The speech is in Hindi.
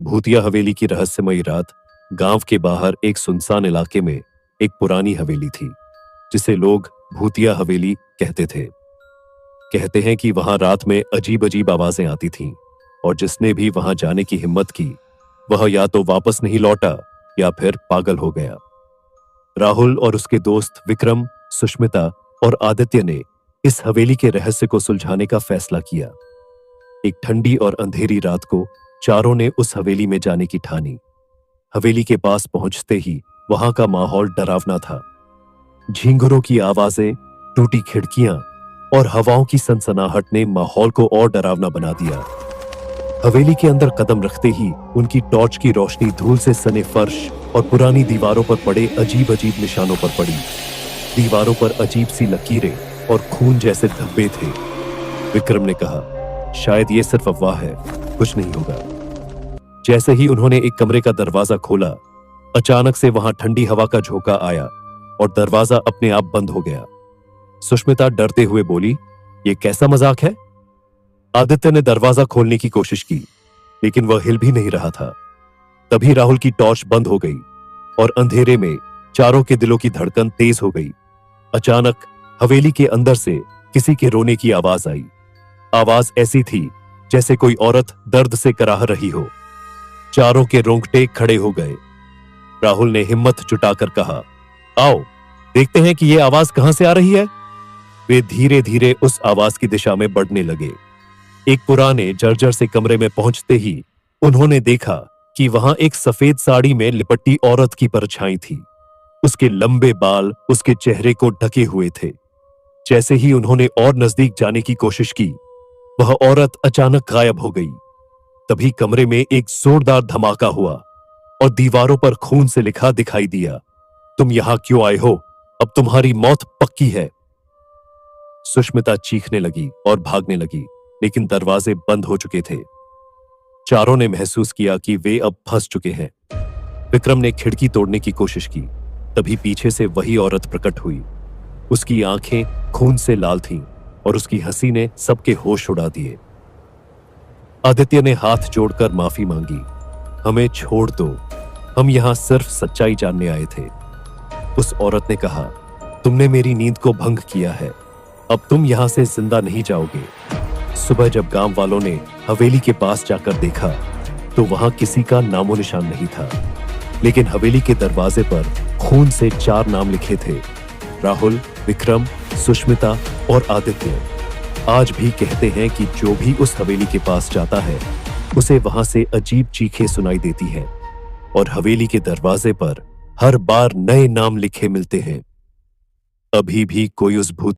भूतिया हवेली की रहस्यमयी रात। गांव के बाहर एक सुनसान इलाके में एक पुरानी हवेली थी जिसे लोग भूतिया हवेली कहते थे। कहते हैं कि वहां रात में अजीब अजीब आवाजें आती थीं और जिसने भी वहां जाने की हिम्मत की वह या तो वापस नहीं लौटा या फिर पागल हो गया। राहुल और उसके दोस्त विक्रम, सुष्मिता और आदित्य ने इस हवेली के रहस्य को सुलझाने का फैसला किया। एक ठंडी और अंधेरी रात को चारों ने उस हवेली में जाने की ठानी। हवेली के पास पहुंचते ही वहां का माहौल डरावना था। झींगुरों की आवाजें, टूटी खिड़कियां और हवाओं की सनसनाहट ने माहौल को और डरावना बना दिया। हवेली के अंदर कदम रखते ही उनकी टॉर्च की रोशनी धूल से सने फर्श और पुरानी दीवारों पर पड़े अजीब अजीब निशानों पर पड़ी। दीवारों पर अजीब सी लकीरें और खून जैसे धब्बे थे। विक्रम ने कहा, शायद ये सिर्फ अफवाह है, कुछ नहीं होगा। जैसे ही उन्होंने एक कमरे का दरवाजा खोला, अचानक से वहां ठंडी हवा का झोंका आया और दरवाजा अपने आप बंद हो गया। सुष्मिता डरते हुए बोली, ये कैसा मजाक है? आदित्य ने दरवाजा खोलने की कोशिश की, लेकिन वह हिल भी नहीं रहा था। तभी राहुल की टॉर्च बंद हो गई और अंधेरे में चारों के दिलों की धड़कन तेज हो गई। अचानक हवेली के अंदर से किसी के रोने की आवाज आई। आवाज ऐसी थी जैसे कोई औरत दर्द से कराह रही हो। चारों के रोंगटे खड़े हो गए। राहुल ने हिम्मत जुटाकर कहा, आओ देखते हैं कि यह आवाज कहां से आ रही है। वे धीरे धीरे उस आवाज की दिशा में बढ़ने लगे। एक पुराने जर्जर से कमरे में पहुंचते ही उन्होंने देखा कि वहां एक सफेद साड़ी में लिपटी औरत की परछाई थी। उसके लंबे बाल उसके चेहरे को ढके हुए थे। जैसे ही उन्होंने और नजदीक जाने की कोशिश की, वह औरत अचानक गायब हो गई। तभी कमरे में एक जोरदार धमाका हुआ और दीवारों पर खून से लिखा दिखाई दिया, तुम यहां क्यों आए हो? अब तुम्हारी मौत पक्की है। सुष्मिता चीखने लगी और भागने लगी, लेकिन दरवाजे बंद हो चुके थे। चारों ने महसूस किया कि वे अब फंस चुके हैं। विक्रम ने खिड़की तोड़ने की कोशिश की। तभी पीछे से वही औरत प्रकट हुई। उसकी आंखें खून से लाल थीं और उसकी हंसी ने सबके होश उड़ा दिए। आदित्य ने हाथ जोड़कर माफी मांगी, हमें छोड़ दो, हम यहां सिर्फ सच्चाई जानने आए थे। उस औरत ने कहा, तुमने मेरी नींद को भंग किया है, अब तुम यहां से जिंदा नहीं जाओगे। सुबह जब गांव वालों ने हवेली के पास जाकर देखा तो वहां किसी का नामो निशान नहीं था, लेकिन हवेली के दरवाजे पर खून से 4 नाम लिखे थे, राहुल, विक्रम, सुष्मिता और आदित्य। आज भी कहते हैं कि जो भी उस हवेली के पास जाता है उसे वहां से अजीब चीखें सुनाई देती हैं और हवेली के दरवाजे पर हर बार नए नाम लिखे मिलते हैं। अभी भी कोई उस भूत